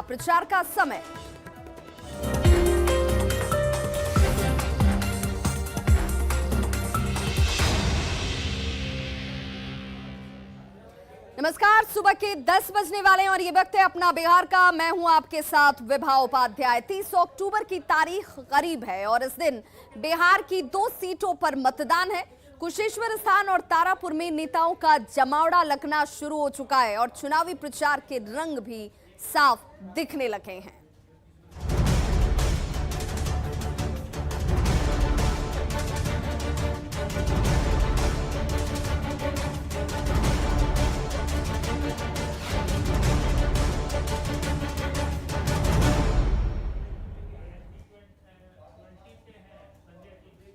प्रचार का समय। नमस्कार, सुबह के 10 बजने वाले हैं और ये वक्त है अपना बिहार का। मैं हूं आपके साथ विभा उपाध्याय। 30 अक्टूबर की तारीख करीब है और इस दिन बिहार की 2 सीटों पर मतदान है। कुशेश्वर स्थान और तारापुर में नेताओं का जमावड़ा लगना शुरू हो चुका है और चुनावी प्रचार के रंग भी साफ दिखने लगे हैं।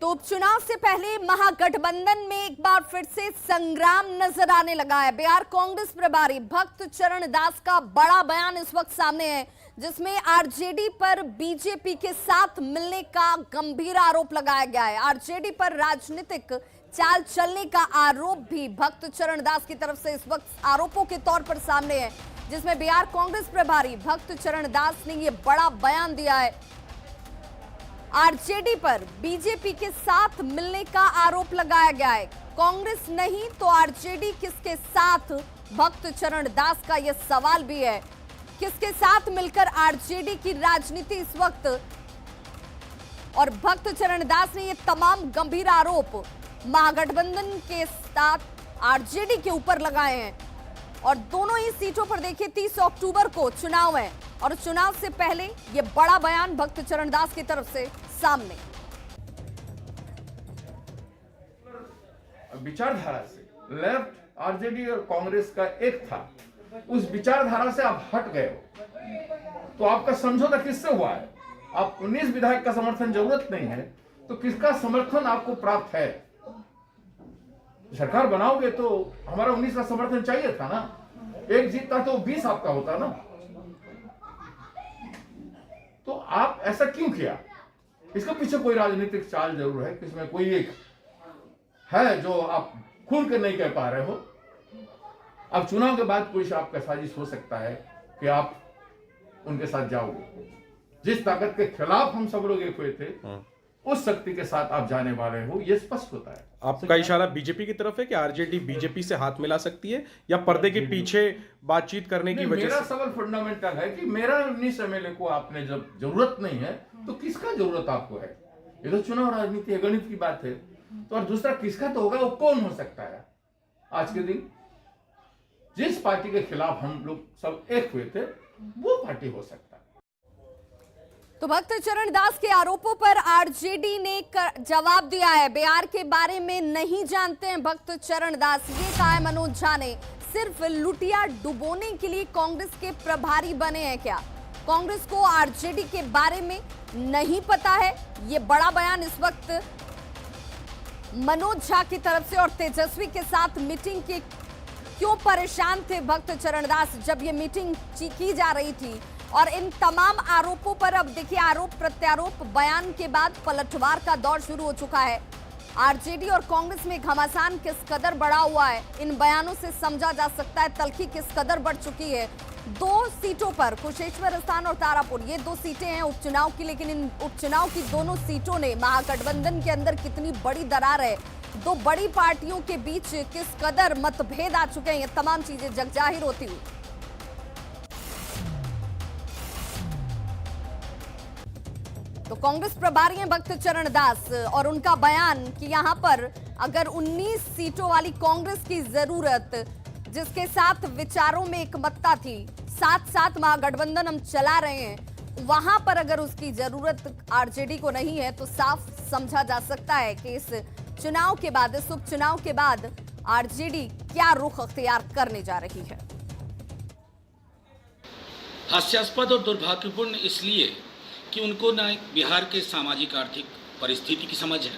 तो उपचुनाव से पहले महागठबंधन में एक बार फिर से संग्राम नजर आने लगा है। बिहार कांग्रेस प्रभारी भक्त चरण दास का बड़ा बयान इस वक्त सामने है, जिसमें आरजेडी पर बीजेपी के साथ मिलने का गंभीर आरोप लगाया गया है। आरजेडी पर राजनीतिक चाल चलने का आरोप भी भक्त चरण दास की तरफ से इस वक्त आरोपों के तौर पर सामने है, जिसमें बिहार कांग्रेस प्रभारी भक्त चरण दास ने यह बड़ा बयान दिया है। आरजेडी पर बीजेपी के साथ मिलने का आरोप लगाया गया है। कांग्रेस नहीं तो आरजेडी किसके साथ? भक्त चरण दास का यह सवाल भी है। किसके साथ मिलकर आरजेडी की राजनीति इस वक्त? और भक्त चरण दास ने यह तमाम गंभीर आरोप महागठबंधन के साथ आरजेडी के ऊपर लगाए हैं। और दोनों ही सीटों पर देखिए 30 अक्टूबर को चुनाव है और चुनाव से पहले यह बड़ा बयान भक्त चरण दास की तरफ से सामने। विचारधारा से लेफ्ट आरजेडी और कांग्रेस का एक था, उस विचारधारा से आप हट गए हो तो आपका समझौता किससे हुआ है? आप 19 विधायक का समर्थन जरूरत नहीं है तो किसका समर्थन आपको प्राप्त है? सरकार बनाओगे तो हमारा 19 का समर्थन चाहिए था ना। एक जीतता तो 20 आपका होता ना। तो आप ऐसा क्यों किया? इसके पीछे कोई राजनीतिक चाल जरूर है, इसमें कोई एक है जो आप खुल कर नहीं कह पा रहे हो। अब चुनाव के बाद कोई आपका साजिश हो सकता है कि आप उनके साथ जाओगे। जिस ताकत के खिलाफ हम सब लोग एक हुए थे उस शक्ति के साथ आप जाने वाले हो, यह स्पष्ट होता है। आपका इशारा बीजेपी की तरफ है कि आरजेडी बीजेपी से हाथ मिला सकती है या पर्दे के पीछे बातचीत करने की वजह से? मेरा सवाल फंडामेंटल है कि मेरा 19 एमएलए को आपने जब जरूरत नहीं है तो किसका जरूरत आपको है? ये तो चुनाव राजनीति है, गणित की बात है। तो और दूसरा किसका तो होगा, वो कौन हो सकता है? आज के दिन जिस पार्टी के खिलाफ हम लोग सब एक हुए थे वो पार्टी हो सकता है। तो भक्त चरण दास के आरोपों पर आरजेडी ने जवाब दिया है। बिहार के बारे में नहीं जानते हैं भक्त चरण दास, ये कहा है मनोज झा ने। सिर्फ लुटिया डुबोने के लिए कांग्रेस के प्रभारी बने हैं क्या? कांग्रेस को आरजेडी के बारे में नहीं पता है? ये बड़ा बयान इस वक्त मनोज झा की तरफ से। और तेजस्वी के साथ मीटिंग के क्यों परेशान थे भक्त चरण दास जब ये मीटिंग की जा रही थी? और इन तमाम आरोपों पर अब देखिए आरोप प्रत्यारोप बयान के बाद पलटवार का दौर शुरू हो चुका है। आरजेडी और कांग्रेस में घमासान किस कदर बढ़ा हुआ है, इन बयानों से समझा जा सकता है तल्खी किस कदर बढ़ चुकी है। 2 सीटों पर कुशेश्वर स्थान और तारापुर, ये 2 सीटें हैं उपचुनाव की, लेकिन इन उपचुनाव की दोनों सीटों ने महागठबंधन के अंदर कितनी बड़ी दरार है, 2 बड़ी पार्टियों के बीच किस कदर मतभेद आ चुके हैं, ये तमाम चीजें जगजाहिर होती हुई। तो कांग्रेस प्रभारी हैं भक्त चरण दास और उनका बयान कि यहां पर अगर 19 सीटों वाली कांग्रेस की जरूरत, जिसके साथ विचारों में एकमतता थी, साथ साथ महागठबंधन हम चला रहे हैं, वहां पर अगर उसकी जरूरत आरजेडी को नहीं है तो साफ समझा जा सकता है कि इस चुनाव के बाद, इस उपचुनाव के बाद आरजेडी क्या रुख अख्तियार करने जा रही है। हास्यास्पद और दुर्भाग्यपूर्ण इसलिए कि उनको ना बिहार के सामाजिक आर्थिक परिस्थिति की समझ है,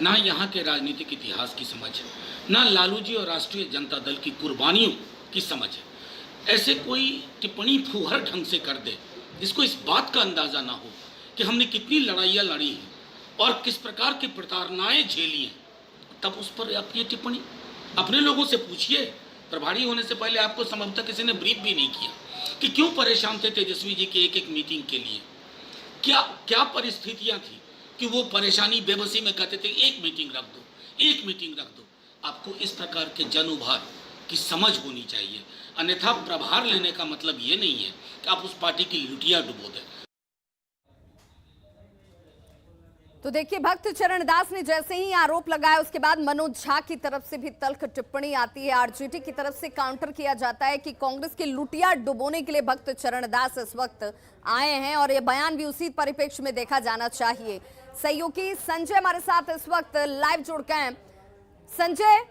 ना यहाँ के राजनीतिक इतिहास की समझ है, ना लालू जी और राष्ट्रीय जनता दल की कुर्बानियों की समझ है। ऐसे कोई टिप्पणी फुहर ढंग से कर दे जिसको इस बात का अंदाज़ा ना हो कि हमने कितनी लड़ाइयाँ लड़ी हैं और किस प्रकार की प्रताड़नाएँ झेली हैं, तब उस पर आप ये टिप्पणी अपने लोगों से पूछिए। प्रभारी होने से पहले आपको संभवतः किसी ने ब्रीफ भी नहीं किया। कि क्यों परेशान थे तेजस्वी जी की एक एक मीटिंग के लिए, क्या क्या परिस्थितियां थी कि वो परेशानी बेबसी में कहते थे एक मीटिंग रख दो, एक मीटिंग रख दो। आपको इस प्रकार के जन उभार की समझ होनी चाहिए, अन्यथा प्रभार लेने का मतलब ये नहीं है कि आप उस पार्टी की लुटिया डुबो दें। तो देखिए, भक्त चरण दास ने जैसे ही आरोप लगाया उसके बाद मनोज झा की तरफ से भी तल्ख टिप्पणी आती है। आरजेडी की तरफ से काउंटर किया जाता है कि कांग्रेस की लुटिया डुबोने के लिए भक्त चरण दास इस वक्त आए हैं और ये बयान भी उसी परिप्रेक्ष्य में देखा जाना चाहिए। सहयोगी संजय हमारे साथ इस वक्त लाइव जुड़ गए हैं। संजय,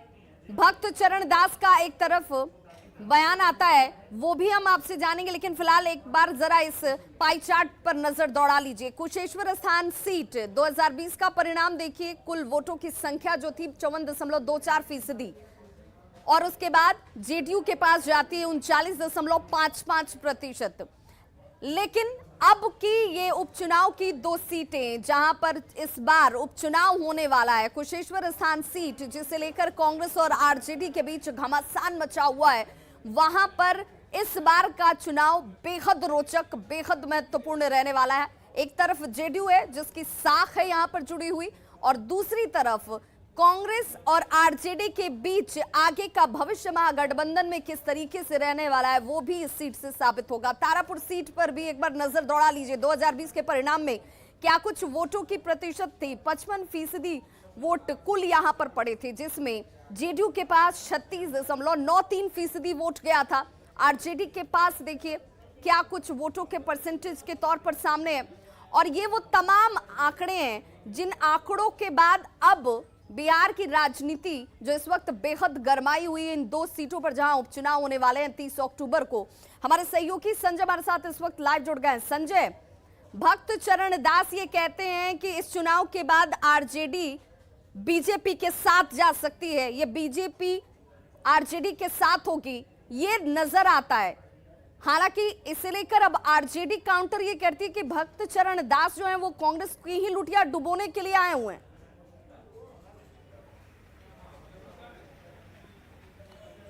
भक्त चरण दास का एक तरफ बयान आता है, वो भी हम आपसे जानेंगे, लेकिन फिलहाल एक बार जरा इस पाई चार्ट पर नजर दौड़ा लीजिए। कुशेश्वर स्थान सीट 2020 का परिणाम देखिए, कुल वोटों की संख्या जो थी 54.24%, और उसके बाद जेडीयू के पास जाती है 39.55%। लेकिन अब की ये उपचुनाव की 2 सीटें जहां पर इस बार उपचुनाव होने वाला है, कुशेश्वर स्थान सीट जिसे लेकर कांग्रेस और आरजेडी के बीच घमासान मचा हुआ है, वहां पर इस बार का चुनाव बेहद रोचक, बेहद महत्वपूर्ण रहने वाला है। एक तरफ जेडीयू है जिसकी साख है यहां पर जुड़ी हुई, और दूसरी तरफ कांग्रेस और आरजेडी के बीच आगे का भविष्य महागठबंधन में किस तरीके से रहने वाला है वो भी इस सीट से साबित होगा। तारापुर सीट पर भी एक बार नजर दौड़ा लीजिए। 2020 के परिणाम में क्या कुछ वोटों की प्रतिशत थी? 55% वोट कुल यहां पर पड़े थे, जिसमें जेडीयू के पास 36.93% वोट गया था। आरजेडी के पास देखिए क्या कुछ वोटों के परसेंटेज के तौर पर सामने है, और ये वो तमाम आंकड़े हैं जिन आंकड़ों के बाद अब बिहार की राजनीति जो इस वक्त बेहद गरमाई हुई है इन 2 सीटों पर जहां उपचुनाव होने वाले हैं 30 अक्टूबर को। हमारे सहयोगी संजय हमारे साथ इस वक्त लाइव जुड़ गए हैं। संजय, भक्त चरण दास ये कहते हैं कि इस चुनाव के बाद आरजेडी बीजेपी के साथ जा सकती है, ये बीजेपी आरजेडी के साथ होगी, ये नजर आता है। हालांकि इसे लेकर अब आरजेडी काउंटर ये कहती है कि भक्त चरण दास जो है वो कांग्रेस की ही लुटिया डुबोने के लिए आए हुए हैं।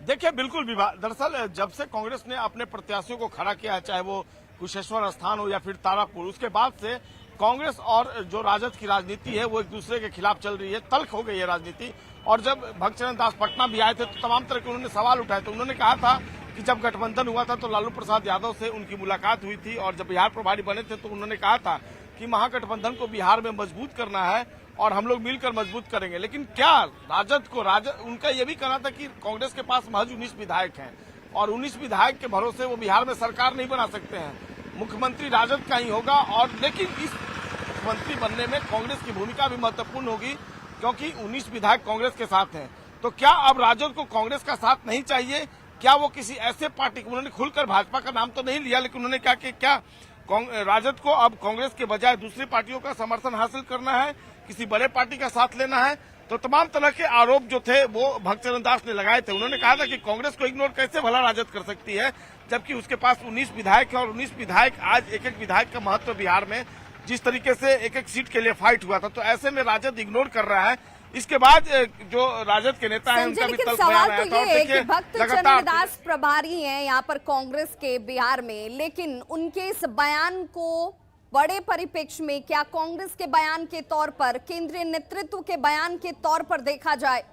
देखिए, बिल्कुल विवाद, दरअसल जब से कांग्रेस ने अपने प्रत्याशियों को खड़ा किया है, चाहे वो कुशेश्वर स्थान हो या फिर तारापुर, उसके बाद से कांग्रेस और जो राजद की राजनीति है वो एक दूसरे के खिलाफ चल रही है, तल्ख हो गई है राजनीति। और जब भक्त चरण दास पटना भी आए थे तो तमाम तरह के उन्होंने सवाल उठाए थे। उन्होंने कहा था कि जब गठबंधन हुआ था तो लालू प्रसाद यादव से उनकी मुलाकात हुई थी, और जब बिहार प्रभारी बने थे तो उन्होंने कहा था कि महागठबंधन को बिहार में मजबूत करना है और हम लोग मिलकर मजबूत करेंगे। लेकिन क्या उनका यह भी कहना था कि कांग्रेस के पास महज 19 विधायक हैं और 19 विधायक के भरोसे वो बिहार में सरकार नहीं बना सकते हैं, मुख्यमंत्री राजद का ही होगा। और लेकिन इस मुख्यमंत्री बनने में कांग्रेस की भूमिका भी महत्वपूर्ण होगी, क्योंकि 19 विधायक कांग्रेस के साथ हैं। तो क्या अब राजद को कांग्रेस का साथ नहीं चाहिए? क्या वो किसी ऐसे पार्टी को, उन्होंने खुलकर भाजपा का नाम तो नहीं लिया, लेकिन उन्होंने कहा कि क्या राजद को अब कांग्रेस के बजाय दूसरी पार्टियों का समर्थन हासिल करना है, किसी बड़े पार्टी का साथ लेना है? तो तमाम तरह के आरोप जो थे वो भक्त चरण दास ने लगाए थे। उन्होंने कहा था कि कांग्रेस को इग्नोर कैसे भला राजद कर सकती है, जबकि उसके पास 19 विधायक है, और 19 विधायक, आज एक एक विधायक का महत्व बिहार में जिस तरीके से एक एक सीट के लिए फाइट हुआ था, तो ऐसे में राजद इग्नोर कर रहा है। इसके बाद जो राजद के नेता हैं उनका भी तल्ख बयान आया था। और देखिए, भक्त चरण दास प्रभारी हैं यहाँ पर कांग्रेस के बिहार में, लेकिन उनके इस बयान को बड़े परिप्रेक्ष्य में क्या कांग्रेस के बयान के तौर पर, केंद्रीय नेतृत्व के बयान के तौर पर देखा जाए?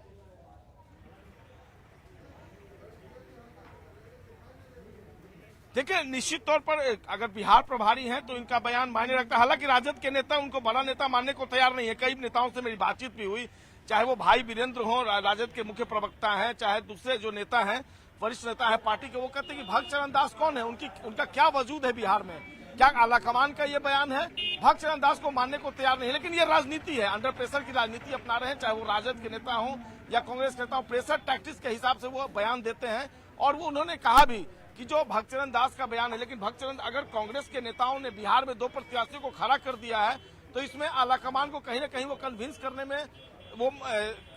देखिए, निश्चित तौर पर अगर बिहार प्रभारी हैं तो इनका बयान मायने रखता है। हालांकि राजद के नेता उनको बड़ा नेता मानने को तैयार नहीं है। कई नेताओं से मेरी बातचीत भी हुई, चाहे वो भाई वीरेंद्र हो, राजद के मुख्य प्रवक्ता हैं, चाहे दूसरे जो नेता हैं, वरिष्ठ नेता है पार्टी के, वो कहते हैं कि भक्त चरण दास कौन है, उनका क्या वजूद है बिहार में, क्या आलाकमान का ये बयान है? भक्त चरण दास को मानने को तैयार नहीं। लेकिन ये राजनीति है, अंडर प्रेशर की राजनीति अपना रहे हैं, चाहे वो राजद के नेता हों या कांग्रेस नेता हो, प्रेशर टैक्टिक्स के हिसाब से वो बयान देते हैं। और वो उन्होंने कहा भी कि जो भक्त चरण दास का बयान है, लेकिन भक्त चरण, अगर कांग्रेस के नेताओं ने बिहार में 2 प्रत्याशियों को खड़ा कर दिया है तो इसमें आलाकमान को कहीं न कहीं वो कन्विंस करने में वो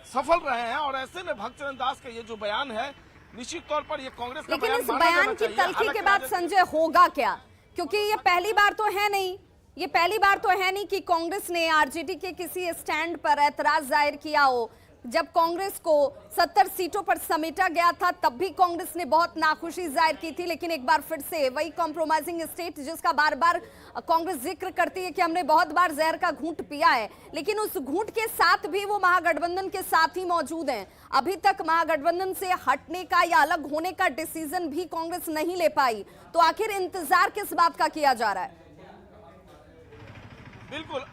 सफल रहे हैं। और ऐसे में भक्त चरण दास का ये जो बयान है, निश्चित तौर पर ये कांग्रेस का लेकिन इस बयान की तल्खी के बाद संजय होगा क्या? क्योंकि ये पहली बार तो है नहीं कि कांग्रेस ने आरजेडी के किसी स्टैंड पर ऐतराज जाहिर किया हो, जब कांग्रेस को 70 सीटों पर समेटा गया था तब भी कांग्रेस ने बहुत नाखुशी जाहिर की थी, लेकिन एक बार फिर से वही कॉम्प्रोमाइजिंग स्टेट जिसका बार बार कांग्रेस जिक्र करती है कि हमने बहुत बार जहर का घूंट पिया है, लेकिन उस घूंट के साथ भी वो महागठबंधन के साथ ही मौजूद हैं। अभी तक महागठबंधन से हटने का या अलग होने का डिसीजन भी कांग्रेस नहीं ले पाई, तो आखिर इंतजार किस बात का किया जा रहा है? बिल्कुल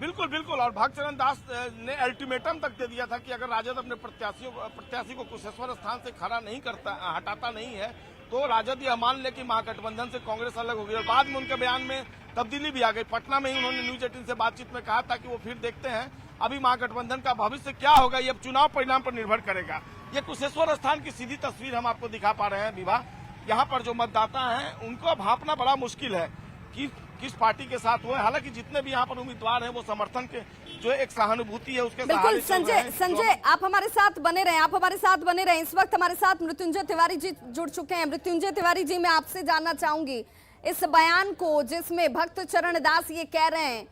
बिल्कुल बिल्कुल और भागचरण दास ने अल्टीमेटम तक दे दिया था कि अगर राजद अपने प्रत्याशी को कुशेश्वर स्थान से खड़ा नहीं करता, हटाता नहीं है, तो राजद यह मान ले कि महागठबंधन से कांग्रेस अलग होगी। और बाद में उनके बयान में तब्दीली भी आ गई। पटना में ही उन्होंने न्यूज 18 से बातचीत में कहा था कि वो फिर देखते हैं, अभी महागठबंधन का भविष्य क्या होगा ये अब चुनाव परिणाम पर निर्भर करेगा। ये कुशेश्वर स्थान की सीधी तस्वीर हम आपको दिखा पा रहे हैं विभा। यहाँ पर जो मतदाता हैं उनको भांपना बड़ा मुश्किल है कि किस पार्टी के साथ हुए। हालांकि जितने भी यहाँ पर उम्मीदवार हैं वो समर्थन के जो एक सहानुभूति है उसके बिल्कुल। संजय आप हमारे साथ बने रहें, इस वक्त हमारे साथ मृत्युंजय तिवारी जी जुड़ चुके हैं। मृत्युंजय तिवारी जी, मैं आपसे जानना चाहूंगी इस बयान को जिसमें भक्त चरण दास ये कह रहे हैं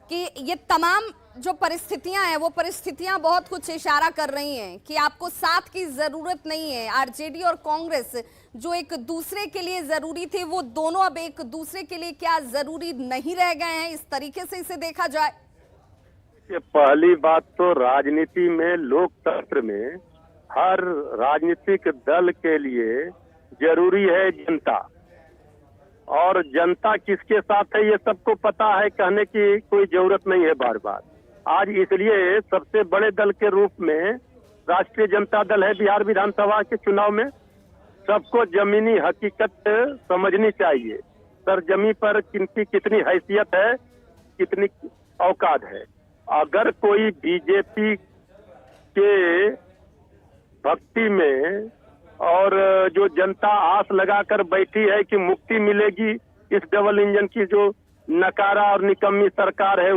कि ये तमाम जो परिस्थितियां हैं वो परिस्थितियां बहुत कुछ इशारा कर रही हैं कि आपको साथ की जरूरत नहीं है। आरजेडी और कांग्रेस जो एक दूसरे के लिए जरूरी थे वो दोनों अब एक दूसरे के लिए क्या जरूरी नहीं रह गए हैं, इस तरीके से इसे देखा जाए? पहली बात तो राजनीति में, लोकतंत्र में हर राजनीतिक दल के लिए जरूरी है जनता, और जनता किसके साथ है ये सबको पता है, कहने की कोई जरूरत नहीं है बार बार। आज इसलिए सबसे बड़े दल के रूप में राष्ट्रीय जनता दल है बिहार विधानसभा के चुनाव में। सबको जमीनी हकीकत समझनी चाहिए, सरजमी पर किनकी कितनी हैसियत है, कितनी औकात है। अगर कोई बीजेपी के भक्ति में और जो जनता आस लगाकर बैठी है कि मुक्ति मिलेगी इस डबल इंजन की जो नकारा और निकम्मी सरकार है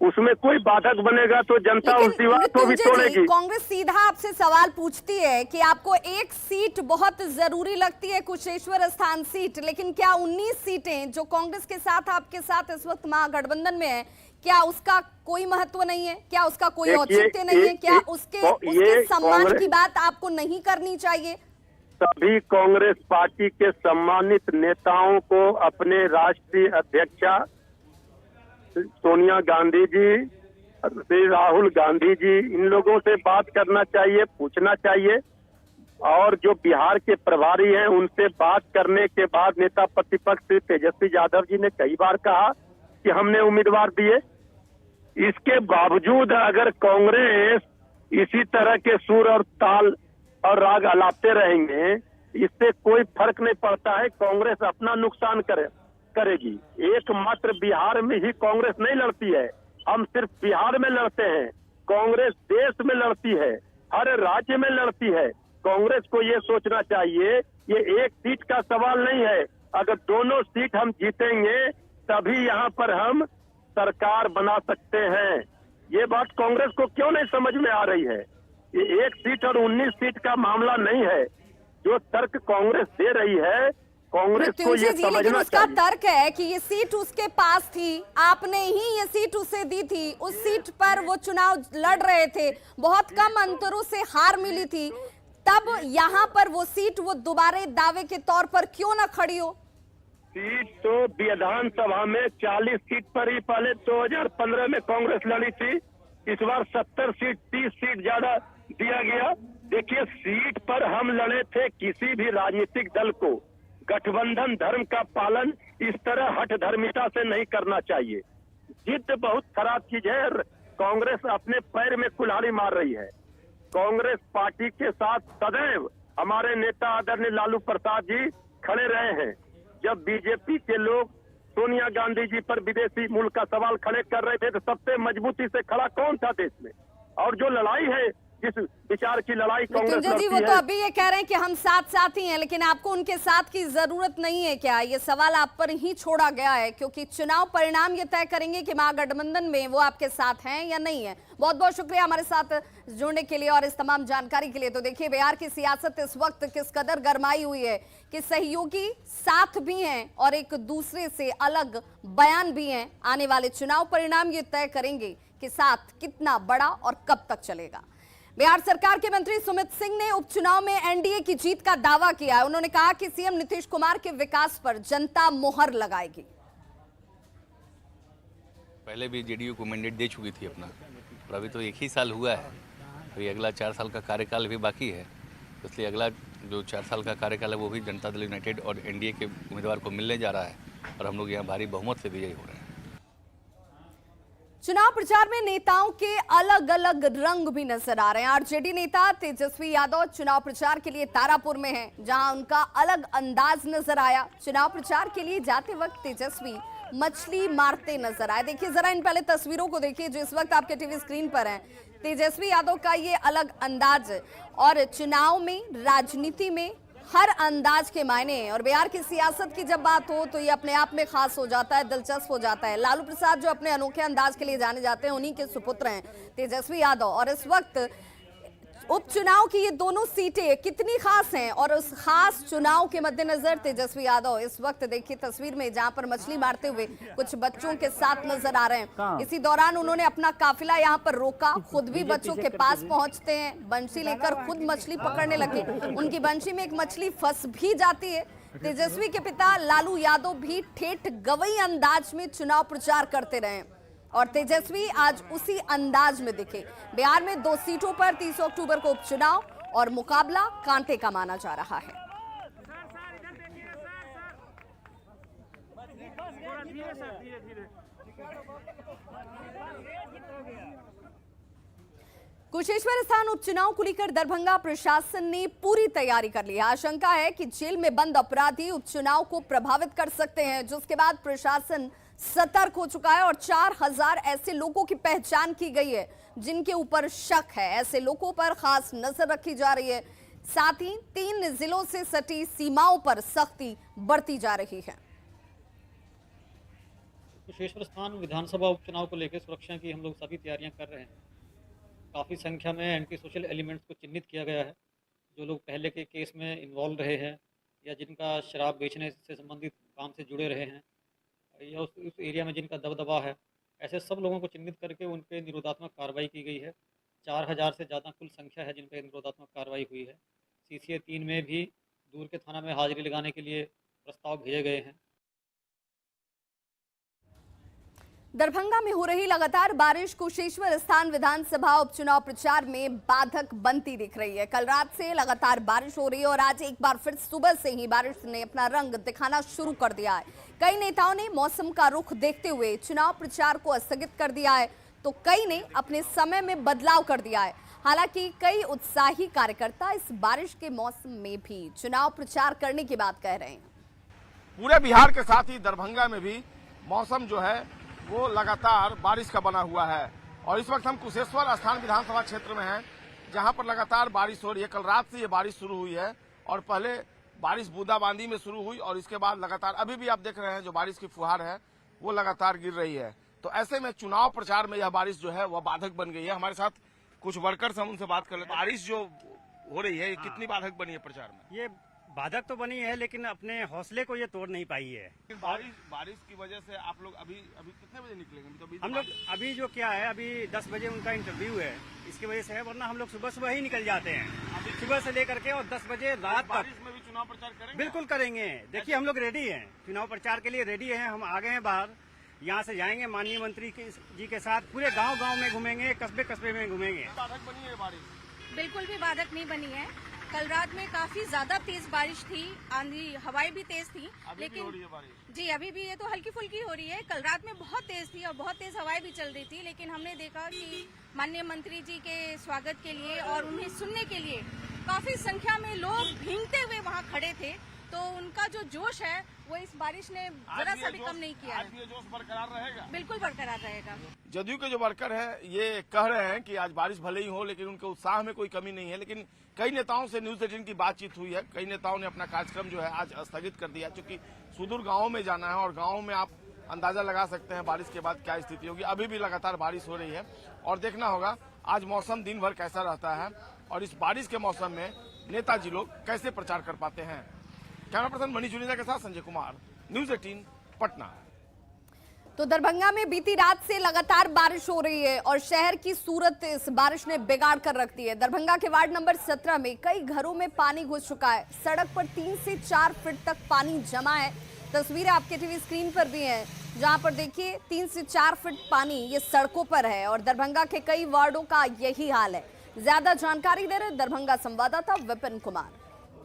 उसमें कोई बाधक बनेगा तो जनता उस दीवार को भी तोड़ेगी। कांग्रेस सीधा आपसे सवाल पूछती है कि आपको एक सीट बहुत जरूरी लगती है, कुशेश्वर स्थान सीट, लेकिन क्या 19 सीटें जो कांग्रेस के साथ आपके साथ इस वक्त महागठबंधन में है, क्या उसका कोई महत्व नहीं है? क्या उसका कोई औचित्य नहीं है? क्या उसके सम्मान की बात आपको नहीं करनी चाहिए? सभी कांग्रेस पार्टी के सम्मानित नेताओं को अपने राष्ट्रीय अध्यक्षा सोनिया गांधी जी, श्री राहुल गांधी जी, इन लोगों से बात करना चाहिए, पूछना चाहिए। और जो बिहार के प्रभारी हैं उनसे बात करने के बाद नेता प्रतिपक्ष तेजस्वी यादव जी ने कई बार कहा कि हमने उम्मीदवार दिए। इसके बावजूद अगर कांग्रेस इसी तरह के सुर और ताल और राग अलापते रहेंगे, इससे कोई फर्क नहीं पड़ता है। कांग्रेस अपना नुकसान करेगी। एकमात्र बिहार में ही कांग्रेस नहीं लड़ती है, हम सिर्फ बिहार में लड़ते हैं। कांग्रेस देश में लड़ती है, हर राज्य में लड़ती है। कांग्रेस को ये सोचना चाहिए ये एक सीट का सवाल नहीं है। अगर दोनों सीट हम जीतेंगे तभी यहाँ पर हम सरकार बना सकते हैं। ये बात कांग्रेस को क्यों नहीं समझ में आ रही है? ये एक सीट और 19 सीट का मामला नहीं है। जो तर्क कांग्रेस दे रही है, कांग्रेस को ये समझना चाहिए। उसका तर्क है कि ये सीट उसके पास थी, आपने ही ये सीट उसे दी थी, उस सीट पर वो चुनाव लड़ रहे थे, बहुत कम अंतरों से हार मिली थी, तब यहाँ पर वो सीट वो दोबारा दावे के तौर पर क्यों ना खड़ी हो? सीट तो विधानसभा में 40 सीट पर ही पहले 2015 में कांग्रेस लड़ी थी, इस बार 70 सीट 30 सीट ज्यादा दिया गया। देखिए, सीट पर हम लड़े थे, किसी भी राजनीतिक दल को गठबंधन धर्म का पालन इस तरह हठ धर्मिता से नहीं करना चाहिए। जिद बहुत खराब चीज है। कांग्रेस अपने पैर में कुल्हाड़ी मार रही है। कांग्रेस पार्टी के साथ सदैव हमारे नेता आदरणीय लालू प्रसाद जी खड़े रहे हैं। जब बीजेपी के लोग सोनिया गांधी जी पर विदेशी मूल का सवाल खड़े कर रहे थे तो सबसे मजबूती से खड़ा कौन था देश में? और जो लड़ाई है, जिस विचार की लड़ाई कांग्रेस लड़ती है, वो तो अभी ये कह रहे हैं कि हम साथ ही हैं, लेकिन आपको उनके साथ की जरूरत नहीं है क्या? ये सवाल आप पर ही छोड़ा गया है, क्योंकि चुनाव परिणाम ये तय करेंगे कि महागठबंधन में वो आपके साथ हैं या नहीं है। बहुत बहुत शुक्रिया हमारे साथ जुड़ने के लिए और इस तमाम जानकारी के लिए। तो देखिए, बिहार की सियासत इस वक्त किस कदर गरमाई हुई है कि सहयोगी साथ भी हैं और एक दूसरे से अलग बयान भी हैं। आने वाले चुनाव परिणाम ये तय करेंगे के साथ कितना बड़ा और कब तक चलेगा। बिहार सरकार के मंत्री सुमित सिंह ने उपचुनाव में एनडीए की जीत का दावा किया है। उन्होंने कहा कि सीएम नीतीश कुमार के विकास पर जनता मोहर लगाएगी। पहले भी जेडीयू को मैंडेट दे चुकी थी अपना, और अभी तो 1 ही साल हुआ है, अभी अगला 4 साल का कार्यकाल भी बाकी है, इसलिए अगला जो 4 साल का कार्यकाल है वो भी जनता दल यूनाइटेड और एनडीए के उम्मीदवार को मिलने जा रहा है, और हम लोग यहाँ भारी बहुमत से विजयी हो रहे हैं। चुनाव प्रचार में नेताओं के अलग अलग रंग भी नजर आ रहे हैं। आरजेडी नेता तेजस्वी यादव चुनाव प्रचार के लिए तारापुर में हैं, जहां उनका अलग अंदाज नजर आया। चुनाव प्रचार के लिए जाते वक्त तेजस्वी मछली मारते नजर आए। देखिए जरा इन पहले तस्वीरों को देखिए जो इस वक्त आपके टीवी स्क्रीन पर हैं। तेजस्वी यादव का ये अलग अंदाज, और चुनाव में राजनीति में हर अंदाज के मायने हैं। और बिहार की सियासत की जब बात हो तो ये अपने आप में खास हो जाता है, दिलचस्प हो जाता है। लालू प्रसाद जो अपने अनोखे अंदाज के लिए जाने जाते हैं, उन्हीं के सुपुत्र हैं तेजस्वी यादव। और इस वक्त उपचुनाव की ये दोनों सीटें कितनी खास हैं, और उस खास चुनाव के मद्देनजर तेजस्वी यादव इस वक्त देखिए तस्वीर में जहां पर मछली मारते हुए कुछ बच्चों के साथ नजर आ रहे हैं। इसी दौरान उन्होंने अपना काफिला यहां पर रोका, खुद भी बच्चों के पास पहुंचते हैं, बंशी लेकर खुद मछली पकड़ने लगे। उनकी बंशी में एक मछली फंस भी जाती है। तेजस्वी के पिता लालू यादव भी ठेठ गवई अंदाज में चुनाव प्रचार करते रहे, और तेजस्वी आज उसी अंदाज में दिखे। बिहार में 2 सीटों पर 30 अक्टूबर को उपचुनाव, और मुकाबला कांटे का माना जा रहा है। कुशेश्वर स्थान उपचुनाव को लेकर दरभंगा प्रशासन ने पूरी तैयारी कर ली है। आशंका है कि जेल में बंद अपराधी उपचुनाव को प्रभावित कर सकते हैं, जिसके बाद प्रशासन सतर्क हो चुका है और 4000 ऐसे लोगों की पहचान की गई है जिनके ऊपर शक है। ऐसे लोगों पर खास नजर रखी जा रही है। साथ ही 3 जिलों से सटी सीमाओं पर सख्ती बढ़ती जा रही है। कुशेश्वर स्थान विधानसभा उपचुनाव को लेकर सुरक्षा की हम लोग सभी तैयारियां कर रहे हैं। काफ़ी संख्या में एंटी सोशल एलिमेंट्स को चिन्हित किया गया है, जो लोग पहले के केस में इन्वॉल्व रहे हैं या जिनका शराब बेचने से संबंधित काम से जुड़े रहे हैं या उस एरिया में जिनका दबदबा है, ऐसे सब लोगों को चिन्हित करके उन पर निरोधात्मक कार्रवाई की गई है। 4000 से ज़्यादा कुल संख्या है जिन पर निरोधात्मक कार्रवाई हुई है। CCA 3 में भी दूर के थाना में हाजिरी लगाने के लिए प्रस्ताव भेजे गए हैं। दरभंगा में हो रही लगातार बारिश कुशेश्वर स्थान विधानसभा उपचुनाव प्रचार में बाधक बनती दिख रही है। कल रात से लगातार बारिश हो रही है और आज एक बार फिर सुबह से ही बारिश ने अपना रंग दिखाना शुरू कर दिया है। कई नेताओं ने मौसम का रुख देखते हुए चुनाव प्रचार को स्थगित कर दिया है, तो कई ने अपने समय में बदलाव कर दिया है। हालांकि कई उत्साही कार्यकर्ता इस बारिश के मौसम में भी चुनाव प्रचार करने की बात कह रहे हैं। पूरे बिहार के साथ ही दरभंगा में भी मौसम जो है वो लगातार बारिश का बना हुआ है। और इस वक्त हम कुशेश्वर स्थान विधानसभा क्षेत्र में हैं, जहां पर लगातार बारिश हो रही है। कल रात से ये बारिश शुरू हुई है और पहले बारिश बूंदाबांदी में शुरू हुई और इसके बाद लगातार अभी भी आप देख रहे हैं जो बारिश की फुहार है वो लगातार गिर रही है। तो ऐसे में चुनाव प्रचार में यह बारिश जो है वह बाधक बन गई है। हमारे साथ कुछ वर्कर्स हम उनसे बात कर लेते हैं। बारिश जो हो रही है ये कितनी बाधक बनी है प्रचार में? ये बाधक तो बनी है लेकिन अपने हौसले को ये तोड़ नहीं पाई है। बारिश की वजह से आप लोग अभी कितने बजे निकलेंगे? तो हम लोग अभी जो क्या है, अभी 10 बजे उनका इंटरव्यू है, इसकी वजह से है, वरना हम लोग सुबह ही निकल जाते हैं। सुबह से लेकर के और 10 बजे रात तक बारिश में भी चुनाव प्रचार करेंगे? बिल्कुल करेंगे। देखिए हम लोग रेडी हैं, चुनाव प्रचार के लिए रेडी हैं। हम आ गए हैं बाहर, यहाँ से जाएंगे माननीय मंत्री जी के साथ, पूरे गाँव में घूमेंगे, कस्बे में घूमेंगे। बाधक बनी है बारिश? बिल्कुल भी बाधक नहीं बनी है। कल रात में काफी ज्यादा तेज बारिश थी, आंधी हवाएं भी तेज थी, लेकिन हो रही है बारिश? जी अभी भी ये तो हल्की फुल्की हो रही है। कल रात में बहुत तेज थी और बहुत तेज हवाएं भी चल रही थी, लेकिन हमने देखा कि माननीय मंत्री जी के स्वागत के लिए और उन्हें सुनने के लिए काफी संख्या में लोग भींगते हुए वहाँ खड़े थे। तो उनका जो जोश है वो इस बारिश ने जरा सा भी कम नहीं किया है। आज भी ये जोश बरकरार रहेगा? बिल्कुल बरकरार रहेगा। जदयू के जो वर्कर हैं ये कह रहे हैं कि आज बारिश भले ही हो लेकिन उनके उत्साह में कोई कमी नहीं है। लेकिन कई नेताओं से न्यूज 18 की बातचीत हुई है, कई नेताओं ने अपना कार्यक्रम जो है आज स्थगित कर दिया, क्योंकि सुदूर गाँव में जाना है और गाँव में आप अंदाजा लगा सकते हैं बारिश के बाद क्या स्थिति होगी। अभी भी लगातार बारिश हो रही है और देखना होगा आज मौसम दिन भर कैसा रहता है और इस बारिश के मौसम में नेताजी लोग कैसे प्रचार कर पाते हैं। कैमरा पर्सन मनीष जुनेजा के साथ संजय कुमार, न्यूज 18 पटना। तो दरभंगा में बीती रात से लगातार बारिश हो रही है और शहर की सूरत इस बारिश ने बिगाड़ कर रख दी है। दरभंगा के वार्ड नंबर 17 में कई घरों में पानी घुस चुका है। सड़क पर 3 से 4 फीट तक पानी जमा है। तस्वीरें आपके टीवी स्क्रीन पर भी हैं, जहां पर देखिए 3 से 4 फीट पानी ये सड़कों पर है और दरभंगा के कई वार्डों का यही हाल है। ज्यादा जानकारी दे रहे दरभंगा संवाददाता विपिन कुमार।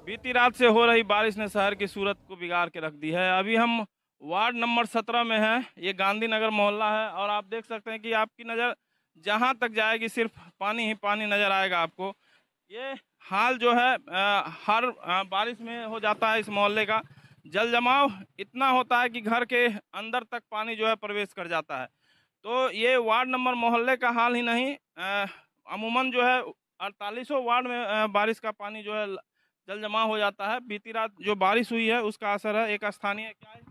बीती रात से हो रही बारिश ने शहर की सूरत को बिगाड़ के रख दी है। अभी हम वार्ड नंबर 17 में है। ये गांधीनगर मोहल्ला है और आप देख सकते हैं कि आपकी नज़र जहां तक जाएगी सिर्फ पानी ही पानी नज़र आएगा आपको। ये हाल जो है हर बारिश में हो जाता है। इस मोहल्ले का जल जमाव इतना होता है कि घर के अंदर तक पानी जो है प्रवेश कर जाता है। तो ये वार्ड नंबर मोहल्ले का हाल ही नहीं, अमूमन जो है 48 वार्ड में बारिश का पानी जो है जल जमाव हो जाता है। बीती रात जो बारिश हुई है उसका असर है। एक स्थानीय क्या है,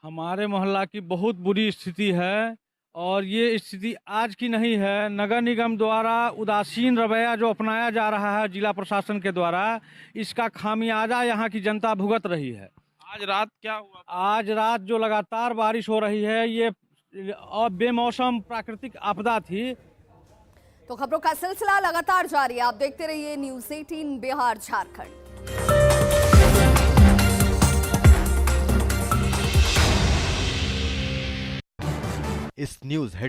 हमारे मोहल्ला की बहुत बुरी स्थिति है और ये स्थिति आज की नहीं है। नगर निगम द्वारा उदासीन रवैया जो अपनाया जा रहा है जिला प्रशासन के द्वारा, इसका खामियाजा यहाँ की जनता भुगत रही है। आज रात क्या हुआ? आज रात जो लगातार बारिश हो रही है ये बेमौसम प्राकृतिक आपदा थी। तो खबरों का सिलसिला लगातार जारी है। आप देखते रहिए न्यूज़ 18 बिहार झारखंड। इस न्यूज हेडलाइन